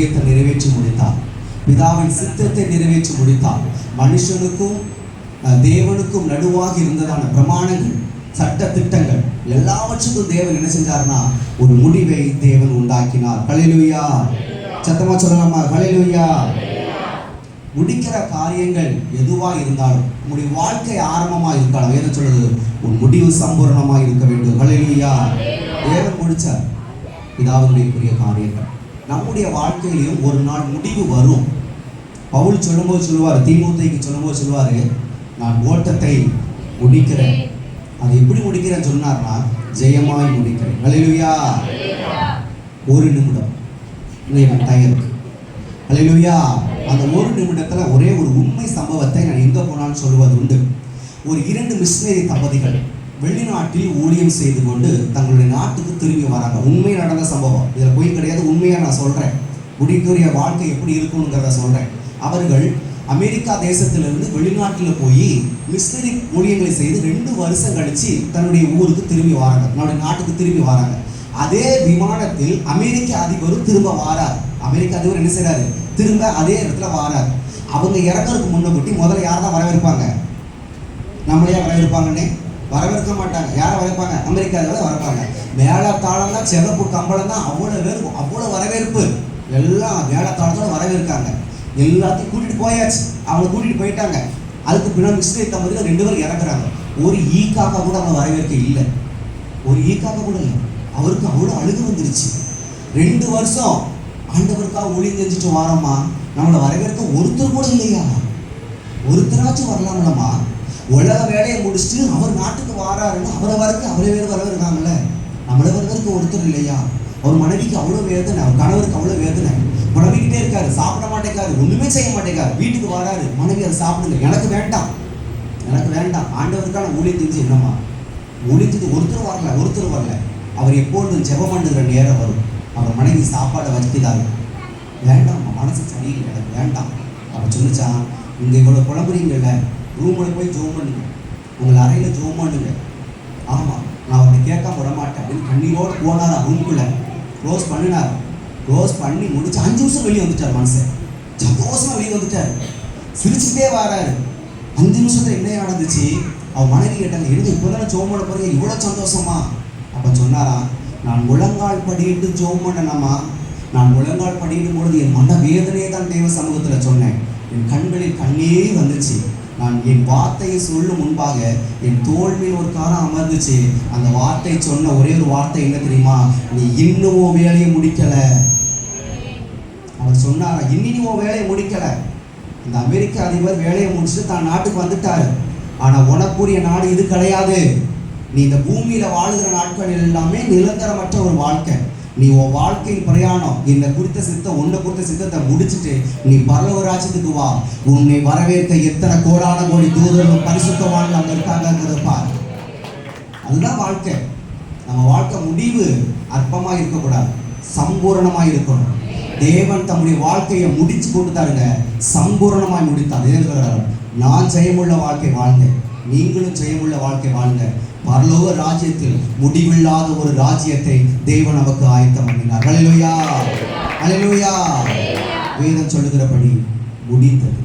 ஊழியத்தை நிறைவேற்றி முடித்தார். பிதாவின் சித்தத்தை நிறைவேற்றி முடித்தார். மனுஷனுக்கும் தேவனுக்கும் நடுவாக இருந்ததான பிரமாணங்கள், சட்ட திட்டங்கள் எல்லாவற்றுக்கும் தேவன் என்ன செஞ்சார்னா ஒரு முடிவை தேவன் உண்டாக்கினார். ஹல்லேலூயா. சத்தமா சொல்லலாமா? ஹல்லேலூயா. முடிக்கிற காரியங்கள் எதுவாக இருந்தாலும் உங்களுடைய வாழ்க்கை ஆரம்பமாக இருக்கலாம். வேதம் சொல்லுது உன் முடிவு சம்பூர்ணமாக இருக்க வேண்டும். ஹல்லேலூயா. தேவன் முடிச்சார் பிதாவினுடைய காரியங்கள். நம்முடைய வாழ்க்கையிலையும் ஒரு நாள் முடிவு வரும். பவுல் சொல்லும்போது சொல்லுவார், தீமோத்தேயுக்கு சொல்லும்போது சொல்லுவார், நான் ஓட்டத்தை முடிக்கிறேன். அது எப்படி முடிக்கிறேன்னு சொன்னார்னா ஜெயமாய் முடிக்கிறேன். ஹல்லேலூயா. ஒரு நிமிடம் தயாருக்கு. ஹல்லேலூயா. அந்த ஒரு நிமிடத்தில் ஒரே ஒரு உண்மை சம்பவத்தை நான் எங்கே போனாலும் சொல்லுவது உண்டு. ஒரு 2 மிஷனரி தம்பதிகள் வெளிநாட்டில் ஊழியம் செய்து கொண்டு தங்களுடைய நாட்டுக்கு திரும்பி வராங்க. உண்மை நடந்த சம்பவம், இதில் போய் கிடையாது, உண்மையாக நான் சொல்கிறேன். முடிக்குரிய வாழ்க்கை எப்படி இருக்குங்கிறத சொல்கிறேன். அவர்கள் அமெரிக்கா தேசத்திலிருந்து வெளிநாட்டில் போய் மிஷனரி ஊழியங்களை செய்து 2 வருஷம் கழித்து தன்னுடைய ஊருக்கு திரும்பி வராங்க, நம்முடைய நாட்டுக்கு திரும்பி வராங்க. அதே விமானத்தில் அமெரிக்க அதிபரும் திரும்ப வாரார். அமெரிக்க அதிபர் என்ன செய்கிறாரு? திரும்ப அதே இடத்துல வாரார். அவங்க இறக்கிறதுக்கு முன்னக்கூட்டி முதல்ல யார் தான் வரவேற்பாங்க? நம்மளையே வரவேற்பாங்கன்னே வரவேற்க மாட்டாங்க. யாரை வரவேற்பாங்க? அமெரிக்கா அதிபரை வரப்பாங்க. மேளத்தாளம் தான், சிவப்பு கம்பளம் தான், அவ்வளோ வரவேற்பு. எல்லாம் மேளத்தாளத்தோட வரவேற்காங்க. எல்லாத்தையும் கூட்டிகிட்டு போயாச்சு. அவங்க கூட்டிகிட்டு போயிட்டாங்க. அதுக்கு பின்னாடி மிஸ்டரி தம்பதியில் 2 பேர் இறக்குறாங்க. ஒரு ஈக்காக்கா கூட அவங்க வரவேற்க இல்லை. ஒரு ஈக்காக்கா கூட இல்லை. அவருக்கு அவ்வளோ அழுகு வந்துருச்சு. 2 வருஷம் ஆண்டவருக்காக ஊழியம் செஞ்சுட்டு வாரம்மா, நம்மளை வரவேற்க ஒருத்தர் கூட இல்லையா? ஒருத்தராச்சும் வரலாம்லம்மா. உலக வேலையை முடிச்சுட்டு அவர் நாட்டுக்கு வாராருன்னு அவரை வரவேற்காங்கல்ல, நம்மளை வரவேற்க ஒருத்தர் இல்லையா? அவர் மனைவிக்கு அவ்வளோ வேதனை, அவர் கணவருக்கு அவ்வளோ வேதனை. புலம்பிக்கிட்டே இருக்காரு, சாப்பிட மாட்டேங்காரு, ஒன்றுமே செய்ய மாட்டேங்காரு. வீட்டுக்கு வராரு, மனைவி அதை சாப்பிடுங்க, எனக்கு வேண்டாம், ஆண்டவருக்கான ஊழியம் செஞ்சு என்னம்மா ஊழியத்துக்கு ஒருத்தர் வரல. அவர் எப்பொழுதும் ஜெபம் பண்ணுகிற நேரம் வரும். அவர் மனைவி சாப்பாடை வச்சுட்டாரு. வேண்டாம், மனசு சரியில்லை, எனக்கு வேண்டாம். அவர் சொல்லிச்சா, இங்கே இவ்வளோ குழம்புறீங்கல்ல, ரூமில் போய் ஜோம் பண்ணுங்க, உங்களை அறையில் ஜோம் பண்ணுங்க. ஆமாம், நான் அவரை கேட்காம விட மாட்டேன் அப்படின்னு கண்ணீரோடு போனாரா ரூமுக்குள்ளே. க்ளோஸ் பண்ணினார். க்ளோஸ் பண்ணி முடிச்சு 5 நிமிஷம் வெளியே வந்துட்டார். மனுஷன் சந்தோஷமாக வெளியே வந்துட்டார். சிரிச்சுட்டே வராரு. 5 நிமிஷத்தில் என்ன நடந்துச்சு? அவன் மனைவி கேட்டாங்க, எடுத்து இப்போ தானே ஜோம் பண்ண போறீங்க, இவ்வளோ சந்தோஷமா? அப்போ சொன்னாரா, நான் முழங்கால் படியிட்டு ஜோம் பண்ணணுமா? நான் முழங்கால் படியிடும் பொழுது என் மன வேதனையை தான் தேவ சமூகத்தில் சொன்னேன். என் கண்களில் கண்ணீர் வந்துச்சு. நான் என் வார்த்தையை சொல்லும் முன்பாக என் தோள் மேல் ஒரு காரம் அமர்ந்துச்சு. அந்த வார்த்தை சொன்ன ஒரே ஒரு வார்த்தை என்ன தெரியுமா? நீ இன்னும் வேலையை முடிக்கல. அவர் சொன்னாரா, இன்னும் வேலையை முடிக்கல. இந்த அமெரிக்க அதிபர் வேலையை முடிச்சுட்டு தான் நாட்டுக்கு வந்துட்டாரு. ஆனால் உனக்குரிய நாடு இது கிடையாது. நீ இந்த பூமியில வாழுகிற நாட்கள் எல்லாமே நிரந்தரமற்ற ஒரு வாழ்க்கை. நீ உன் வாழ்க்கையின் பிரயாணம் உன்னை குறித்த சித்தத்தை முடிச்சுட்டு நீ பரலோக ராஜ்யத்துக்கு வா. உன்னை வரவேற்க எத்தனை கோடான கோடி தூதர்கள் பரிசுத்தவான்கள் அங்கே இருக்காங்கிறத பார். அதுதான் வாழ்க்கை. நம்ம வாழ்க்கை முடிவு அற்பமாக இருக்கக்கூடாது, சம்பூரணமாக இருக்கணும். தேவன் தம்முடைய வாழ்க்கையை முடிச்சு கொடுத்தாருங்க, சம்பூரணமாய் முடித்தார். நான் ஜெயமுள்ள வாழ்க்கை வாழ்ந்தேன், நீங்களும் ஜெயமுள்ள வாழ்க்கை வாழ்ந்த. பரலோக ராஜ்யத்தில் முடிவில்லாத ஒரு ராஜ்யத்தை தேவன் நமக்கு ஆயத்தம் பண்ணினார். ஹல்லேலூயா, ஹல்லேலூயா. வேதம் சொல்லுகிறபடி முடிந்தது.